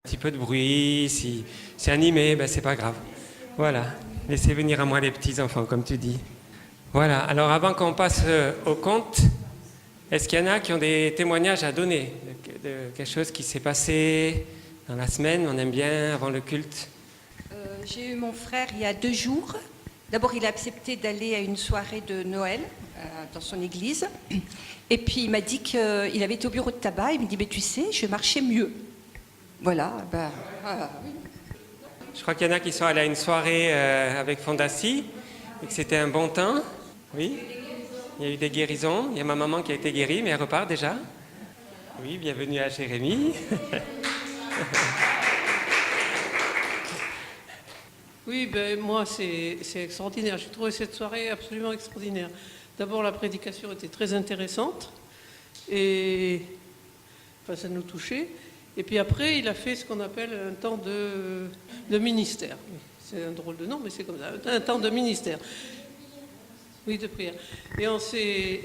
Un petit peu de bruit, si c'est animé, ben c'est pas grave. Voilà, laissez venir à moi les petits-enfants, comme tu dis. Voilà, alors avant qu'on passe au conte, est-ce qu'il y en a qui ont des témoignages à donner de quelque chose qui s'est passé dans la semaine, on aime bien, avant le culte? J'ai eu mon frère il y a 2 jours. D'abord, il a accepté d'aller à une soirée de Noël dans son église. Et puis, il m'a dit qu'il avait été au bureau de tabac. Il me dit, mais tu sais, je marchais mieux. Voilà. Oui. Je crois qu'il y en a qui sont allés à une soirée avec Fondassi et que c'était un bon temps. Oui, il y a eu des guérisons. Il y a ma maman qui a été guérie, mais elle repart déjà. Oui, bienvenue à Jérémie. Oui, ben, moi, c'est extraordinaire. J'ai trouvé cette soirée absolument extraordinaire. D'abord, la prédication était très intéressante et enfin, ça nous touchait. Et puis après, il a fait ce qu'on appelle un temps de ministère. C'est un drôle de nom, mais c'est comme ça. Un temps de ministère. Oui, de prière. Et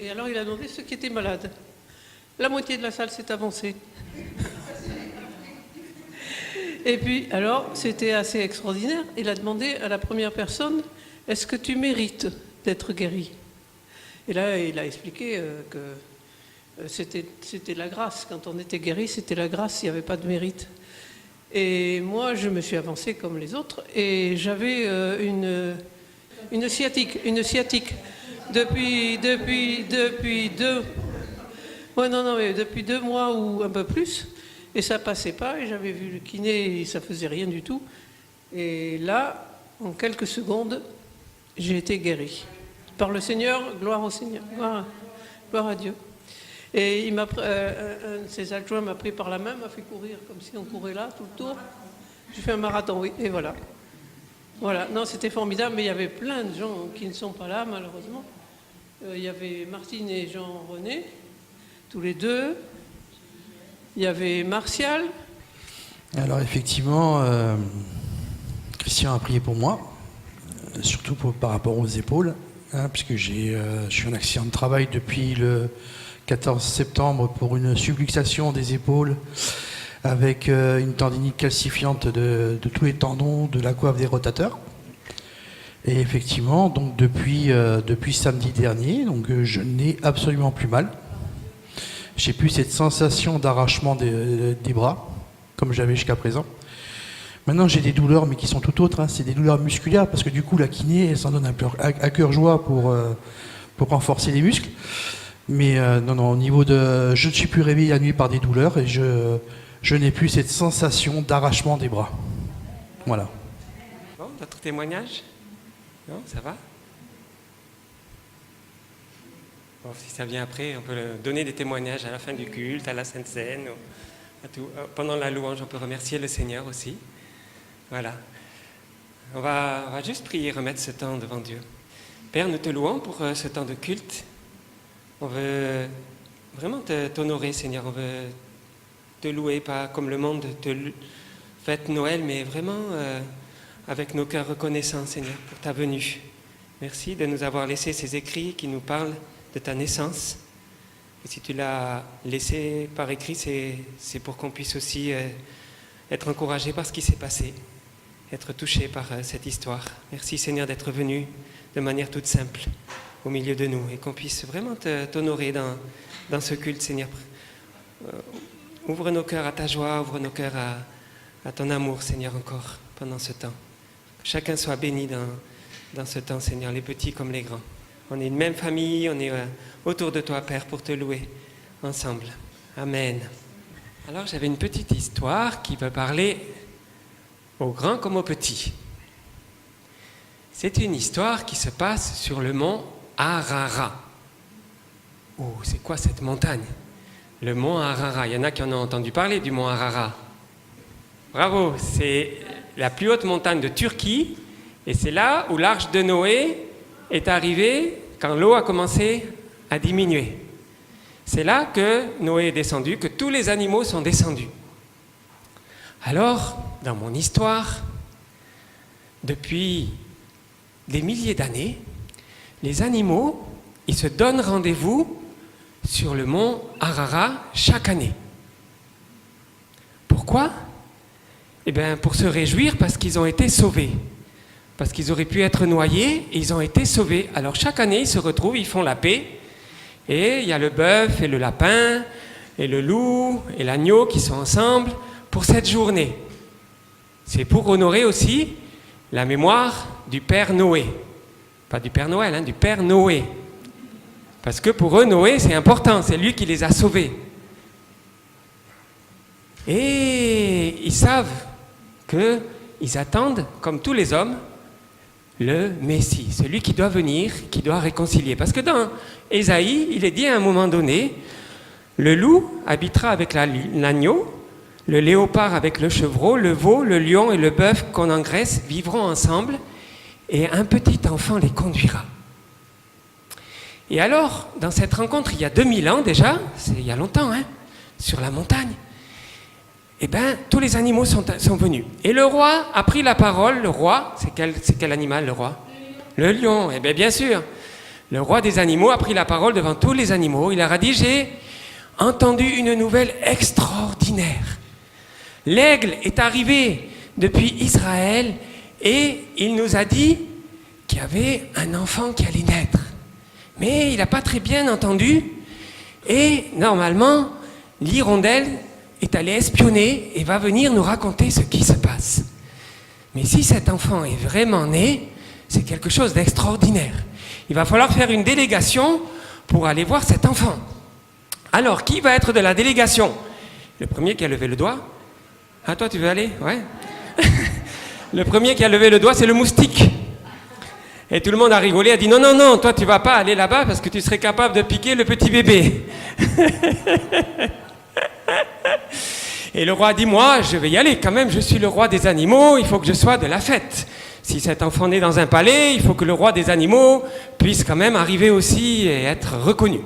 alors, il a demandé ceux qui étaient malades. La moitié de la salle s'est avancée. Et puis, alors, c'était assez extraordinaire. Il a demandé à la première personne, est-ce que tu mérites d'être guéri? Et là, il a expliqué que c'était la grâce. Quand on était guéri, c'était la grâce, il n'y avait pas de mérite. Et moi, je me suis avancée comme les autres et j'avais une sciatique. Depuis 2 mois ou un peu plus. Et ça passait pas, et j'avais vu le kiné, et ça faisait rien du tout. Et là, en quelques secondes, j'ai été guéri. Par le Seigneur, gloire au Seigneur, gloire à Dieu. Et un de ses adjoints m'a pris par la main, m'a fait courir comme si on courait là, tout le tour. J'ai fait un marathon, oui, et voilà. Voilà, non, c'était formidable, mais il y avait plein de gens qui ne sont pas là, malheureusement. Il y avait Martine et Jean-René, tous les deux. Il y avait Martial. Alors effectivement, Christian a prié pour moi, surtout par rapport aux épaules, puisque je suis en accident de travail depuis le 14 septembre pour une subluxation des épaules avec une tendinite calcifiante de tous les tendons de la coiffe des rotateurs. Et effectivement, donc depuis samedi dernier, donc je n'ai absolument plus mal. J'ai plus cette sensation d'arrachement des bras, comme j'avais jusqu'à présent. Maintenant, j'ai des douleurs, mais qui sont tout autres. C'est des douleurs musculaires, parce que du coup, la kiné, elle s'en donne à cœur joie pour renforcer les muscles. Mais non, au niveau de... Je ne suis plus réveillé la nuit par des douleurs, et je n'ai plus cette sensation d'arrachement des bras. Voilà. Bon, d'autres témoignages? Non, ça va? Bon, si ça vient après, on peut donner des témoignages à la fin du culte, à la Sainte Seine, à tout. Pendant la louange, on peut remercier le Seigneur aussi. Voilà. On va juste prier, remettre ce temps devant Dieu. Père, nous te louons pour ce temps de culte. On veut vraiment t'honorer, Seigneur. On veut te louer, pas comme le monde fête Noël, mais vraiment avec nos cœurs reconnaissants, Seigneur, pour ta venue. Merci de nous avoir laissé ces écrits qui nous parlent de ta naissance. Et si tu l'as laissé par écrit, c'est pour qu'on puisse aussi être encouragé par ce qui s'est passé, être touché par cette histoire. Merci Seigneur d'être venu de manière toute simple au milieu de nous et qu'on puisse vraiment t'honorer dans ce culte, Seigneur. Ouvre nos cœurs à ta joie, ouvre nos cœurs à ton amour, Seigneur, encore pendant ce temps. Que chacun soit béni dans ce temps, Seigneur, les petits comme les grands. On est une même famille, on est autour de toi, Père, pour te louer ensemble. Amen. Alors, j'avais une petite histoire qui peut parler aux grands comme aux petits. C'est une histoire qui se passe sur le mont Ararat. Oh, c'est quoi cette montagne? Le mont Ararat. Il y en a qui en ont entendu parler du mont Ararat. Bravo, c'est la plus haute montagne de Turquie et c'est là où l'arche de Noé est arrivé quand l'eau a commencé à diminuer. C'est là que Noé est descendu, que tous les animaux sont descendus. Alors, dans mon histoire, depuis des milliers d'années, les animaux, ils se donnent rendez-vous sur le mont Ararat chaque année. Pourquoi ? Eh bien, pour se réjouir parce qu'ils ont été sauvés. Parce qu'ils auraient pu être noyés et ils ont été sauvés. Alors chaque année, ils se retrouvent, ils font la paix. Et il y a le bœuf et le lapin et le loup et l'agneau qui sont ensemble pour cette journée. C'est pour honorer aussi la mémoire du Père Noé. Pas du Père Noël, hein, du Père Noé. Parce que pour eux, Noé, c'est important, c'est lui qui les a sauvés. Et ils savent qu'ils attendent, comme tous les hommes, le Messie, celui qui doit venir, qui doit réconcilier. Parce que dans Ésaïe, il est dit à un moment donné, le loup habitera avec l'agneau, le léopard avec le chevreau, le veau, le lion et le bœuf qu'on engraisse vivront ensemble, et un petit enfant les conduira. Et alors, dans cette rencontre, il y a 2000 ans déjà, c'est il y a longtemps, hein, sur la montagne, eh bien, tous les animaux sont venus. Et le roi a pris la parole. Le roi, c'est quel animal, le roi? Le lion, eh bien sûr. Le roi des animaux a pris la parole devant tous les animaux. Il leur a dit, j'ai entendu une nouvelle extraordinaire. L'aigle est arrivé depuis Israël et il nous a dit qu'il y avait un enfant qui allait naître. Mais il n'a pas très bien entendu et normalement, l'hirondelle est allé espionner et va venir nous raconter ce qui se passe. Mais si cet enfant est vraiment né, c'est quelque chose d'extraordinaire. Il va falloir faire une délégation pour aller voir cet enfant. Alors, qui va être de la délégation? Le premier qui a levé le doigt. Ah, toi, tu veux aller? Ouais. Le premier qui a levé le doigt, c'est le moustique. Et tout le monde a rigolé, a dit non, non, non, toi, tu vas pas aller là-bas parce que tu serais capable de piquer le petit bébé. Et le roi a dit, moi, je vais y aller quand même, je suis le roi des animaux, il faut que je sois de la fête. Si cet enfant naît dans un palais, il faut que le roi des animaux puisse quand même arriver aussi et être reconnu.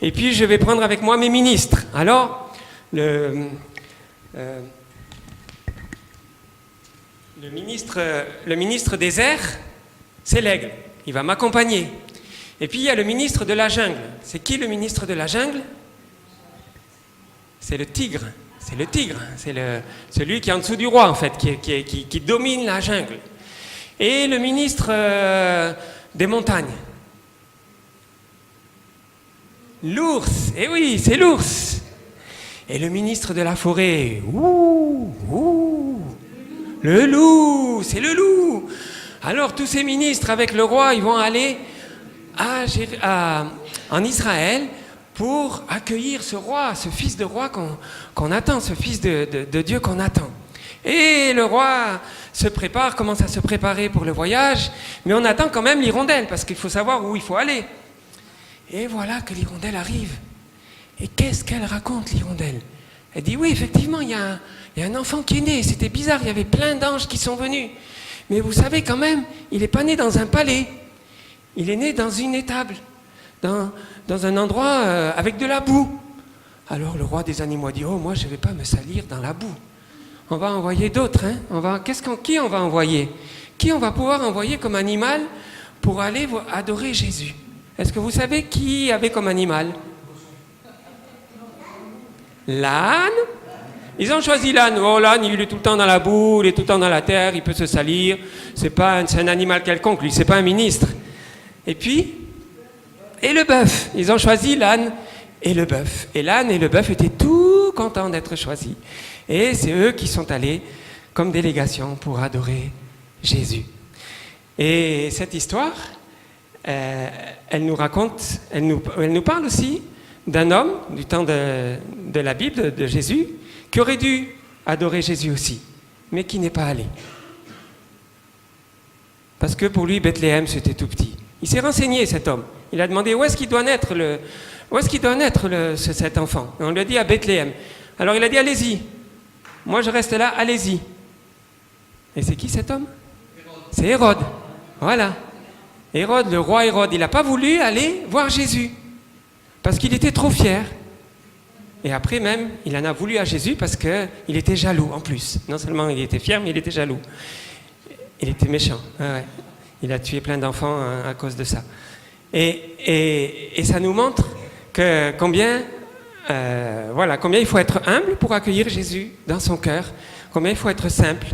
Et puis, je vais prendre avec moi mes ministres. Alors, le ministre des airs, c'est l'aigle, il va m'accompagner. Et puis, il y a le ministre de la jungle. C'est qui le ministre de la jungle? C'est le tigre. C'est le tigre, c'est celui qui est en dessous du roi, en fait, qui domine la jungle. Et le ministre des montagnes. L'ours, eh oui, c'est l'ours. Et le ministre de la forêt, le loup, c'est le loup. Alors tous ces ministres avec le roi, ils vont aller en Israël pour accueillir ce roi, ce fils de roi qu'on attend, ce fils de Dieu qu'on attend. Et le roi se prépare, commence à se préparer pour le voyage, mais on attend quand même l'hirondelle, parce qu'il faut savoir où il faut aller. Et voilà que l'hirondelle arrive. Et qu'est-ce qu'elle raconte, l'hirondelle? Elle dit, oui, effectivement, il y a un enfant qui est né, c'était bizarre, il y avait plein d'anges qui sont venus. Mais vous savez quand même, il n'est pas né dans un palais, il est né dans une étable, dans un endroit avec de la boue. Alors le roi des animaux a dit, oh, moi je ne vais pas me salir dans la boue. On va envoyer d'autres. Hein. Qui on va envoyer? Qui on va pouvoir envoyer comme animal pour aller adorer Jésus? Est-ce que vous savez qui avait comme animal? L'âne. Ils ont choisi l'âne. Oh, l'âne, il est tout le temps dans la boue, il est tout le temps dans la terre, il peut se salir. C'est un animal quelconque, lui, c'est pas un ministre. Et puis, et le bœuf. Ils ont choisi l'âne et le bœuf. Et l'âne et le bœuf étaient tout contents d'être choisis. Et c'est eux qui sont allés comme délégation pour adorer Jésus. Et cette histoire, elle nous raconte, elle nous parle aussi d'un homme du temps de la Bible, de Jésus, qui aurait dû adorer Jésus aussi, mais qui n'est pas allé. Parce que pour lui, Bethléem, c'était tout petit. Il s'est renseigné, cet homme. Il a demandé où est-ce qu'il doit naître, cet enfant. Et on lui a dit à Bethléem. Alors il a dit, allez-y. Moi, je reste là, allez-y. Et c'est qui cet homme? C'est Hérode. Voilà. Hérode, le roi Hérode, il n'a pas voulu aller voir Jésus. Parce qu'il était trop fier. Et après même, il en a voulu à Jésus parce qu'il était jaloux en plus. Non seulement il était fier, mais il était jaloux. Il était méchant. Ouais. Il a tué plein d'enfants à cause de ça. Et ça nous montre combien il faut être humble pour accueillir Jésus dans son cœur, combien il faut être simple,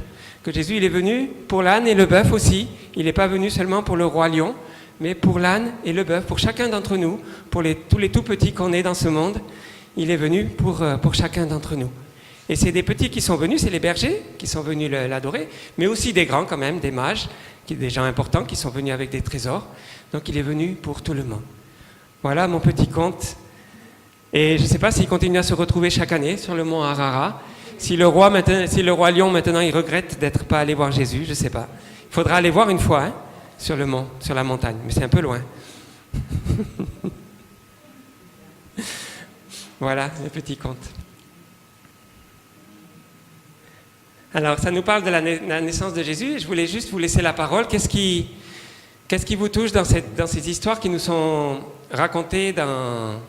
que Jésus il est venu pour l'âne et le bœuf aussi. Il n'est pas venu seulement pour le roi lion, mais pour l'âne et le bœuf, pour chacun d'entre nous, pour tous les tout petits qu'on est dans ce monde. Il est venu pour chacun d'entre nous. Et c'est des petits qui sont venus, c'est les bergers qui sont venus l'adorer, mais aussi des grands quand même, des mages, des gens importants qui sont venus avec des trésors. Donc il est venu pour tout le monde. Voilà mon petit conte. Et je ne sais pas s'il continue à se retrouver chaque année sur le mont Harara. Si le roi lion maintenant il regrette d'être pas allé voir Jésus, je ne sais pas. Il faudra aller voir une fois sur le mont, sur la montagne, mais c'est un peu loin. Voilà le petit conte. Alors, ça nous parle de la naissance de Jésus, et je voulais juste vous laisser la parole. Qu'est-ce qui vous touche dans ces histoires qui nous sont racontées dans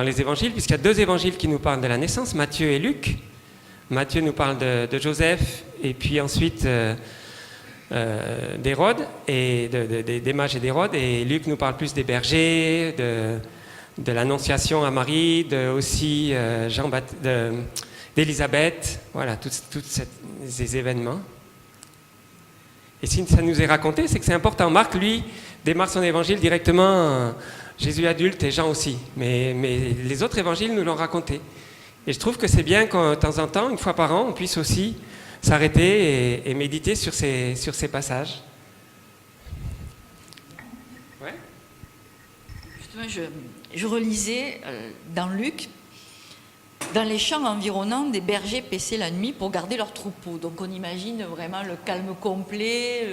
les évangiles, puisqu'il y a 2 évangiles qui nous parlent de la naissance, Matthieu et Luc. Matthieu nous parle de Joseph, et puis ensuite d'Hérode, et des mages et d'Hérode, et Luc nous parle plus des bergers, de l'annonciation à Marie, aussi d'Élisabeth, voilà, tous ces événements. Et si ça nous est raconté, c'est que c'est important. Marc, lui, démarre son évangile directement, Jésus adulte et Jean aussi. Mais les autres évangiles nous l'ont raconté. Et je trouve que c'est bien qu'de temps en temps, une fois par an, on puisse aussi s'arrêter et méditer sur ces passages. Ouais. Justement, je relisais dans Luc, dans les champs environnants, des bergers paissaient la nuit pour garder leurs troupeaux. Donc on imagine vraiment le calme complet,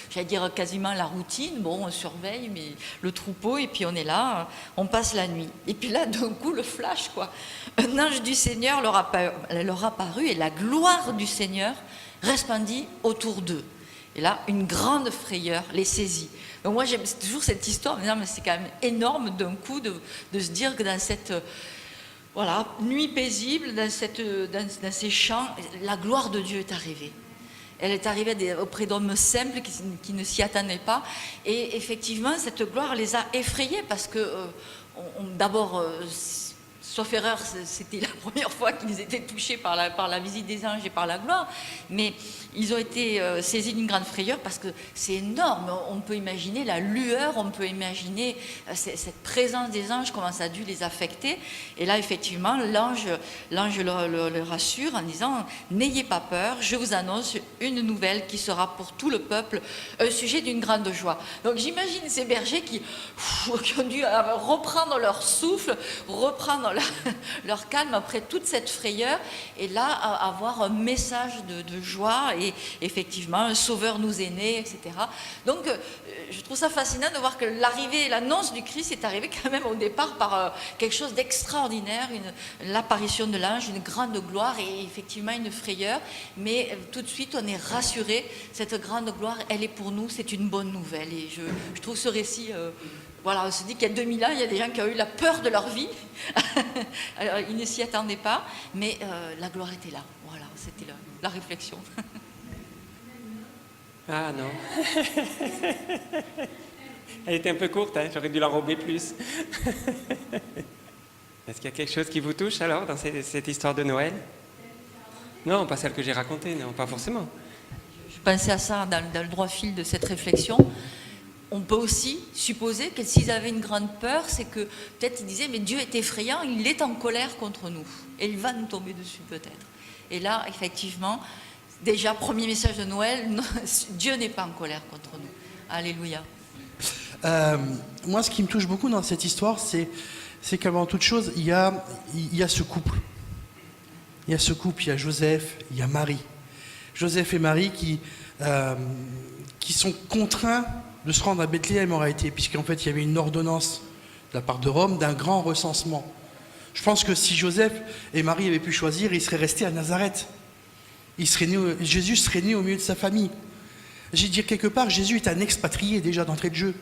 j'allais dire quasiment la routine. Bon, on surveille mais le troupeau et puis on est là, on passe la nuit. Et puis là, d'un coup, le flash, quoi. Un ange du Seigneur leur apparut et la gloire du Seigneur resplendit autour d'eux. Et là, une grande frayeur les saisit. Donc moi, j'aime toujours cette histoire, mais c'est quand même énorme d'un coup de se dire que dans cette... Voilà, nuit paisible, dans ces champs, la gloire de Dieu est arrivée. Elle est arrivée auprès d'hommes simples qui ne s'y attendaient pas. Et effectivement, cette gloire les a effrayés parce que, d'abord, sauf erreur, c'était la première fois qu'ils étaient touchés par la visite des anges et par la gloire. Mais ils ont été saisis d'une grande frayeur parce que c'est énorme. On peut imaginer la lueur, on peut imaginer cette présence des anges, comment ça a dû les affecter. Et là, effectivement, l'ange le rassure en disant « N'ayez pas peur, je vous annonce une nouvelle qui sera pour tout le peuple un sujet d'une grande joie. » Donc j'imagine ces bergers qui ont dû reprendre leur souffle, reprendre leur calme après toute cette frayeur, et là, avoir un message de joie. Et effectivement, un sauveur nous est né, etc. Donc, je trouve ça fascinant de voir que l'annonce du Christ est arrivée quand même au départ par quelque chose d'extraordinaire, l'apparition de l'ange, une grande gloire et effectivement une frayeur. Mais tout de suite, on est rassuré. Cette grande gloire, elle est pour nous, c'est une bonne nouvelle. Et je trouve ce récit... Voilà, on se dit qu'il y a 2000 ans, il y a des gens qui ont eu la peur de leur vie. Alors, ils ne s'y attendaient pas, mais la gloire était là. Voilà, c'était la réflexion. Ah non. Elle était un peu courte, hein, j'aurais dû l'enrober plus. Est-ce qu'il y a quelque chose qui vous touche alors dans cette histoire de Noël? Non, pas celle que j'ai racontée, non, pas forcément. Je pensais à ça dans le droit fil de cette réflexion. On peut aussi supposer que s'ils avaient une grande peur, c'est que peut-être ils disaient mais Dieu est effrayant, il est en colère contre nous et il va nous tomber dessus peut-être. Et là, effectivement, déjà, premier message de Noël, Dieu n'est pas en colère contre nous. Alléluia. Moi, ce qui me touche beaucoup dans cette histoire, c'est qu'avant toute chose, il y a ce couple. Il y a ce couple, il y a Joseph, il y a Marie. Joseph et Marie qui sont contraints de se rendre à Bethléem en réalité, puisqu'en fait, il y avait une ordonnance de la part de Rome d'un grand recensement. Je pense que si Joseph et Marie avaient pu choisir, ils seraient restés à Nazareth. Jésus serait né au milieu de sa famille. J'ai dit quelque part, Jésus est un expatrié déjà d'entrée de jeu.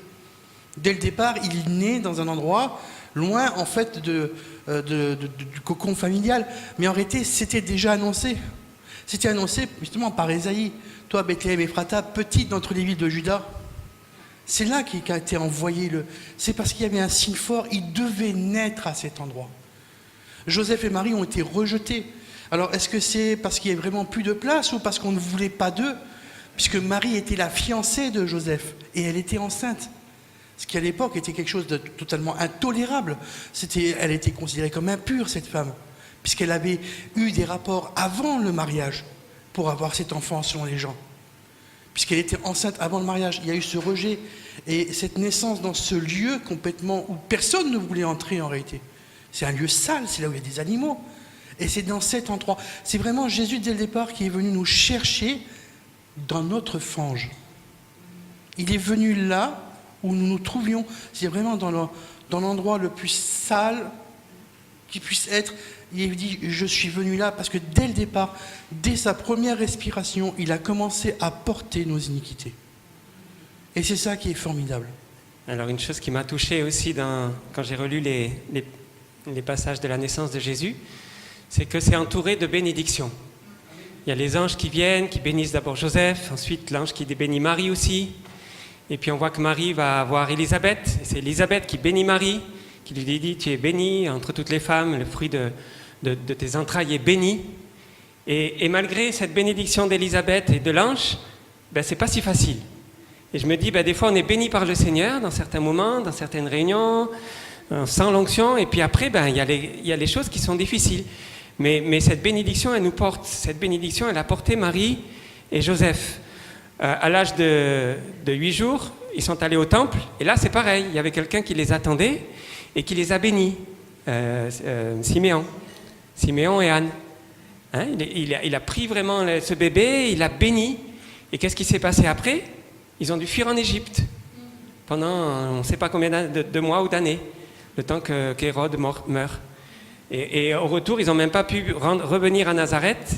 Dès le départ, il est né dans un endroit loin en fait du cocon familial. Mais en réalité, c'était déjà annoncé. C'était annoncé justement par Ésaïe. Toi, Bethléem Ephrata, petite d'entre les villes de Juda. C'est là qu'a été envoyé C'est parce qu'il y avait un signe fort, il devait naître à cet endroit. Joseph et Marie ont été rejetés. Alors, est-ce que c'est parce qu'il n'y a vraiment plus de place ou parce qu'on ne voulait pas d'eux? Puisque Marie était la fiancée de Joseph et elle était enceinte. Ce qui à l'époque était quelque chose de totalement intolérable. Elle était considérée comme impure, cette femme, puisqu'elle avait eu des rapports avant le mariage pour avoir cet enfant selon les gens. Puisqu'elle était enceinte avant le mariage, il y a eu ce rejet et cette naissance dans ce lieu complètement où personne ne voulait entrer en réalité. C'est un lieu sale, c'est là où il y a des animaux. Et c'est dans cet endroit. C'est vraiment Jésus dès le départ qui est venu nous chercher dans notre fange. Il est venu là où nous nous trouvions, c'est vraiment dans l'endroit le plus sale qui puisse être. Il dit, je suis venu là parce que dès le départ, dès sa première respiration, il a commencé à porter nos iniquités. Et c'est ça qui est formidable. Alors une chose qui m'a touché aussi quand j'ai relu les passages de la naissance de Jésus, c'est que c'est entouré de bénédictions. Il y a les anges qui viennent, qui bénissent d'abord Joseph, ensuite l'ange qui bénit Marie aussi. Et puis on voit que Marie va voir Élisabeth, et c'est Élisabeth qui bénit Marie, qui lui dit, tu es bénie entre toutes les femmes, le fruit de tes entrailles est béni. Et malgré cette bénédiction d'Élisabeth et de l'ange, c'est pas si facile. Et je me dis, des fois on est béni par le Seigneur dans certains moments, dans certaines réunions, sans l'onction, et puis après, il y a les choses qui sont difficiles. Mais cette bénédiction, elle nous porte. Cette bénédiction, elle a porté Marie et Joseph. À l'âge de 8 jours, ils sont allés au temple, et là c'est pareil, il y avait quelqu'un qui les attendait et qui les a bénis, Siméon et Anne. Hein, il a pris vraiment ce bébé, il l'a béni, et qu'est-ce qui s'est passé après? Ils ont dû fuir en Égypte pendant on ne sait pas combien de mois ou d'années, le temps qu'Hérode meurt. Et au retour, ils n'ont même pas pu revenir à Nazareth,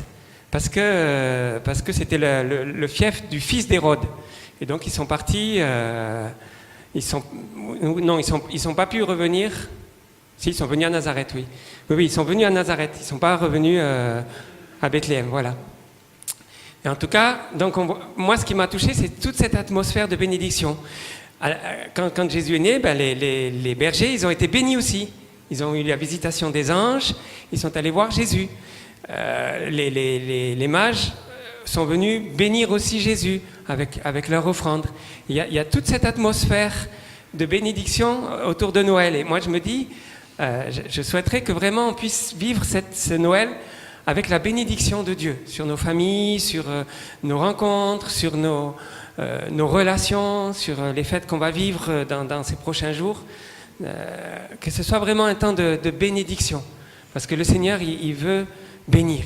parce que c'était le fief du fils d'Hérode. Et donc ils sont partis, ils sont pas pu revenir. Si, ils sont venus à Nazareth, oui. Oui, ils sont venus à Nazareth, ils ne sont pas revenus à Bethléem, voilà. Et en tout cas, donc moi ce qui m'a touché, c'est toute cette atmosphère de bénédiction. Quand Jésus est né, les bergers, ils ont été bénis aussi. Ils ont eu la visitation des anges, ils sont allés voir Jésus. Les mages sont venus bénir aussi Jésus avec leur offrande. Il y a toute cette atmosphère de bénédiction autour de Noël. Et moi, je me dis, je souhaiterais que vraiment on puisse vivre ce Noël avec la bénédiction de Dieu sur nos familles, sur nos rencontres, sur nos relations, sur les fêtes qu'on va vivre dans ces prochains jours. Que ce soit vraiment un temps de bénédiction. Parce que le Seigneur, il veut bénir.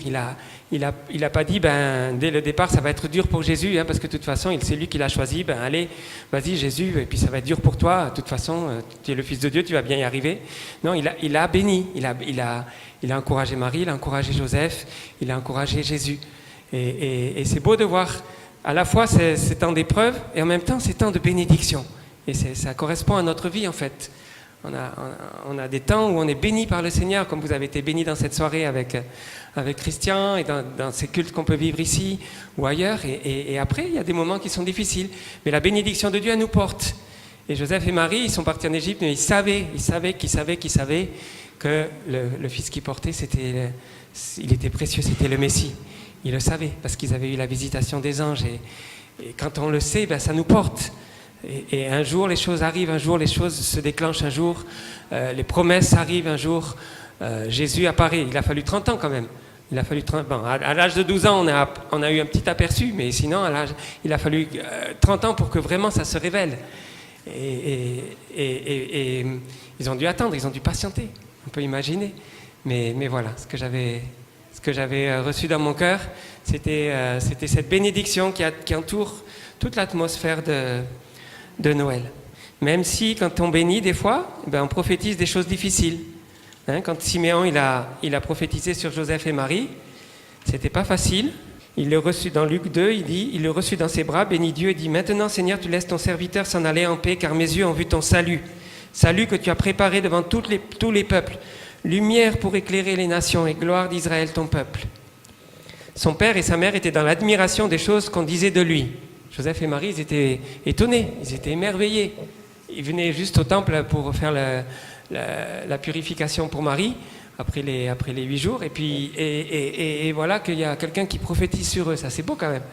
Il a pas dit, dès le départ, ça va être dur pour Jésus, parce que de toute façon, c'est lui qui l'a choisi. Allez, vas-y Jésus, et puis ça va être dur pour toi. De toute façon, tu es le Fils de Dieu, tu vas bien y arriver. Non, il a béni. Il a encouragé Marie, il a encouragé Joseph, il a encouragé Jésus. Et c'est beau de voir à la fois ces temps d'épreuve et en même temps ces temps de bénédiction. Et ça correspond à notre vie en fait. On a des temps où on est béni par le Seigneur, comme vous avez été béni dans cette soirée avec Christian et dans ces cultes qu'on peut vivre ici ou ailleurs. Et après, il y a des moments qui sont difficiles. Mais la bénédiction de Dieu, elle nous porte. Et Joseph et Marie, ils sont partis en Égypte, mais ils savaient que le fils qu'ils portaient, il était précieux, c'était le Messie. Ils le savaient, parce qu'ils avaient eu la visitation des anges. Et quand on le sait, ça nous porte. Et un jour, les choses arrivent, un jour, les choses se déclenchent, un jour, les promesses arrivent, un jour, Jésus apparaît. Il a fallu 30 ans quand même. Il a fallu à l'âge de 12 ans, on a eu un petit aperçu, mais sinon, il a fallu 30 ans pour que vraiment ça se révèle. Et ils ont dû attendre, ils ont dû patienter. On peut imaginer. Mais voilà, ce que j'avais reçu dans mon cœur, c'était cette bénédiction qui entoure toute l'atmosphère de Noël. Même si, quand on bénit, des fois, on prophétise des choses difficiles. Quand Siméon il a prophétisé sur Joseph et Marie, c'était pas facile. Il le reçut dans Luc 2, il le reçut dans ses bras, bénit Dieu et dit « Maintenant, Seigneur, tu laisses ton serviteur s'en aller en paix, car mes yeux ont vu ton salut. Salut que tu as préparé devant tous les peuples. Lumière pour éclairer les nations et gloire d'Israël, ton peuple. » Son père et sa mère étaient dans l'admiration des choses qu'on disait de lui. Joseph et Marie, ils étaient étonnés, ils étaient émerveillés. Ils venaient juste au temple pour faire la purification pour Marie. après les 8 jours. Et puis, et voilà qu'il y a quelqu'un qui prophétise sur eux. Ça, c'est beau quand même.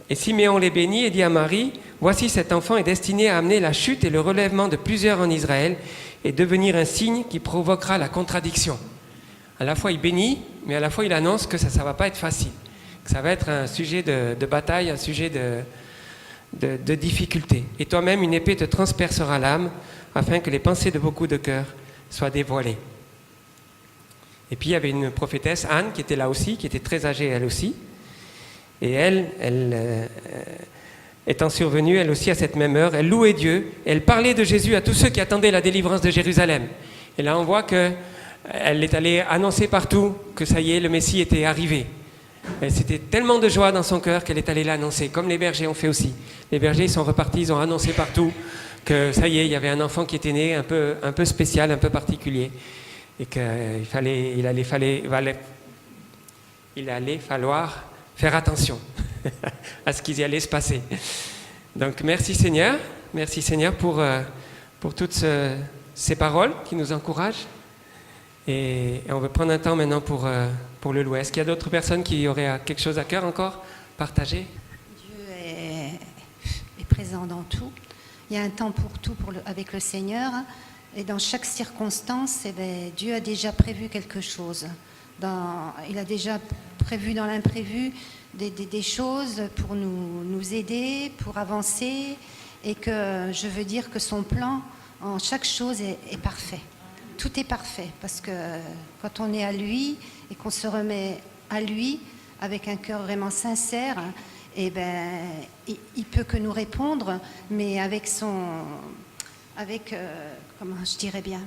Et Siméon les bénit et dit à Marie, « Voici cet enfant est destiné à amener la chute et le relèvement de plusieurs en Israël et devenir un signe qui provoquera la contradiction. » À la fois il bénit, mais à la fois il annonce que ça ne va pas être facile, que ça va être un sujet de bataille, un sujet de difficulté. Et toi-même, une épée te transpercera l'âme, afin que les pensées de beaucoup de cœurs soient dévoilées. Et puis il y avait une prophétesse, Anne, qui était là aussi, qui était très âgée elle aussi. Et elle étant survenue, elle aussi, à cette même heure, elle louait Dieu, et elle parlait de Jésus à tous ceux qui attendaient la délivrance de Jérusalem. Et là, on voit qu'elle est allée annoncer partout que ça y est, le Messie était arrivé. C'était tellement de joie dans son cœur qu'elle est allée l'annoncer, comme les bergers ont fait aussi. Les bergers sont repartis, ils ont annoncé partout que ça y est, il y avait un enfant qui était né, un peu spécial, un peu particulier, et qu'il allait falloir faire attention à ce qui y allait se passer. Donc merci Seigneur pour toutes ces paroles qui nous encouragent. Et on va prendre un temps maintenant pour le louer. Est-ce qu'il y a d'autres personnes qui auraient quelque chose à cœur encore partager? Dieu est présent dans tout. Il y a un temps pour tout avec le Seigneur. Et dans chaque circonstance, Dieu a déjà prévu quelque chose. Il a déjà prévu dans l'imprévu des choses pour nous aider, pour avancer. Et que je veux dire que son plan en chaque chose est parfait. Tout est parfait, parce que quand on est à lui et qu'on se remet à lui avec un cœur vraiment sincère, il peut que nous répondre, mais comment je dirais bien,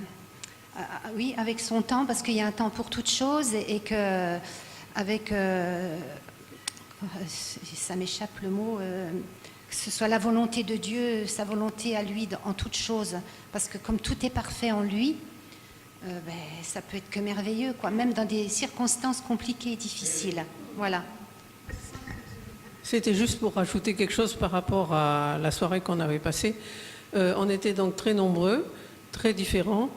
oui, avec son temps, parce qu'il y a un temps pour toute chose et que ça m'échappe le mot. Que ce soit la volonté de Dieu, sa volonté à lui en toute chose, parce que comme tout est parfait en lui. Ça peut être que merveilleux, quoi, même dans des circonstances compliquées et difficiles. Voilà. C'était juste pour rajouter quelque chose par rapport à la soirée qu'on avait passée. On était donc très nombreux, très différents.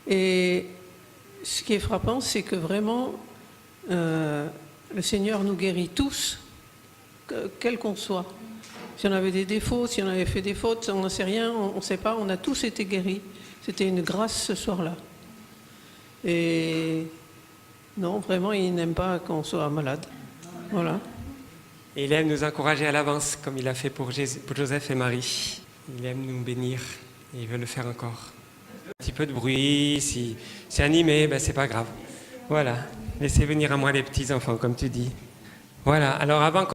Et ce qui est frappant, c'est que vraiment, le Seigneur nous guérit tous, quel qu'on soit. Si on avait des défauts, si on avait fait des fautes, on n'en sait rien, on ne sait pas, on a tous été guéris. C'était une grâce ce soir-là. Et non, vraiment, il n'aime pas qu'on soit malade. Voilà. Et il aime nous encourager à l'avance, comme il a fait pour Joseph et Marie. Il aime nous bénir et il veut le faire encore. Un petit peu de bruit, si c'est animé, c'est pas grave. Voilà, laissez venir à moi les petits enfants, comme tu dis. Voilà, alors avant